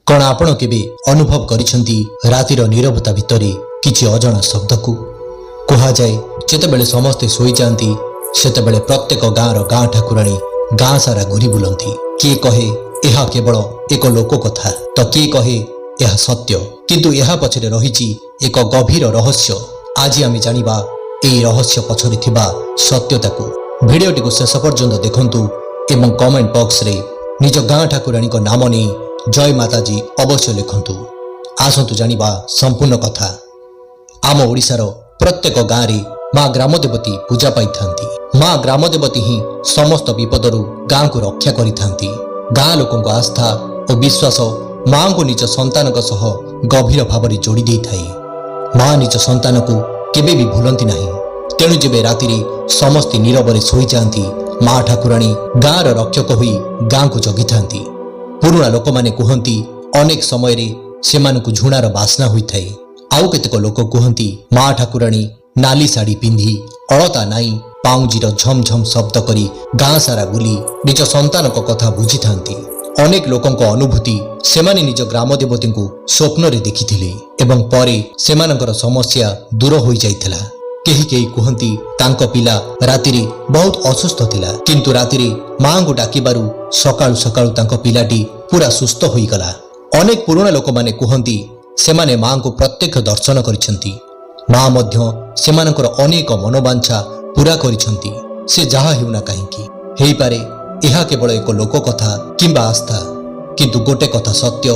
कौन आपण केबे अनुभव करिसेंती रातिर नीरवता भितरे किछि अजଣା शब्दकू कहा जाए जेतेबेले समस्ते सोई जाती सेतेबेले प्रत्येक गाँर गाँ ठाकुराणी गाँ सारा घूरी बुलंती। किए कहे यह केवल एक लोक कथा तो किए कहे यह सत्य, किंतु यह पछरे रहिछि एक गभीर रहस्य। आज आम जानिबा एई रहस्य पछरे थिबा सत्यताकू। भिडियोटी को शेष पर्यंत देखंतु एवं कमेंट बॉक्स रे निज गाँ ठाकुराणी को नाम नहीं जय माताजी अवश्य लिखंतु। आसंतु जानिबा संपूर्ण कथा। आम ओडिशार प्रत्येक गाँव रे माँ ग्रामदेवती पूजा पाई थांती। माँ ग्रामदेवती ही समस्त विपदरू गाँ को रक्षा करि थांती। गाँ लोकों आस्था और विश्वास माँ को निज संतान सह गभीर भाव में जोड़ी दे थाए। माँ निज संतान को केबे भी भूलती नहीं। तेणु जेबे राति समस्ते नीरव शोई जाती माँ ठाकुराणी गाँर रक्षक हुई गाँ को जगी थांती। पुरुणा लोक माने कहती अनेक समय रे सेमानकु झुणार बास्ना होता है। आउ केतेक लोक कहती माँ ठाकुराणी नाली शाढ़ी पिंधि अलता नाई पाउंजीर झमझम शब्द करी गाँ सारा बुली निज संतान कथा बुझी थांती। अनेक लोकंक अनुभूति सेमाने निज ग्राम देवती को स्वप्न रे देखिथिले एवं परे सेमानकर समस्या दूर हो जाइथिला। केही केही कहती तांको पिला रातिरे बहुत असुस्थ थिला, किंतु रातिरे माँ को डाकिबारु सकाळु सकाळु तांको पिलाटी पूरा सुस्थ होई गला। अनेक पुराना लोक माने कहती सेमाने माँ को प्रत्यक्ष दर्शन करिसेंती। माँ मध्य सेमानकर अनेक मनोवांछा पूरा करिसेंती। से जहा हेउना काहेकि हेई पारे यह केवल एक लोक कथा किंबा आस्था, किंतु गोटे कथा सत्य,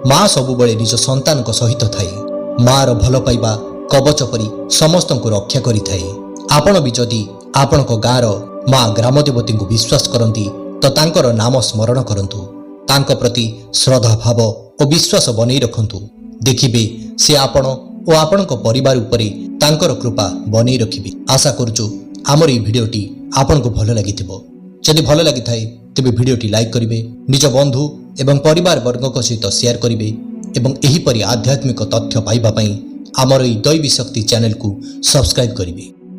माँ सबुबले निज संतान सहित थाए। माँ भल पाइबा कवच परी समस्त को रक्षा करि थाए। आपण भी जदि आपण गाँर माँ ग्रामदेवती को विश्वास करती तो तांकर नाम स्मरण करंतु, तांको प्रति श्रद्धा भाव और विश्वास बनई रखंतु। देखिबे से आपण और आपण परिवार उपरे तांकर कृपा बनई रखिबे। आशा करूछु आमर ये भिडियोटी आपण को भल लागिथिबो। जदि भल लगी थाए तेबे भिडियोटी लाइक करिवे, निज बंधु एवं परिवार वर्ग सहित शेयर करिवे एवं एही परि आध्यात्मिक तथ्य पाइबा पई आमर ई दैवी शक्ति चैनल को सब्सक्राइब करिवे।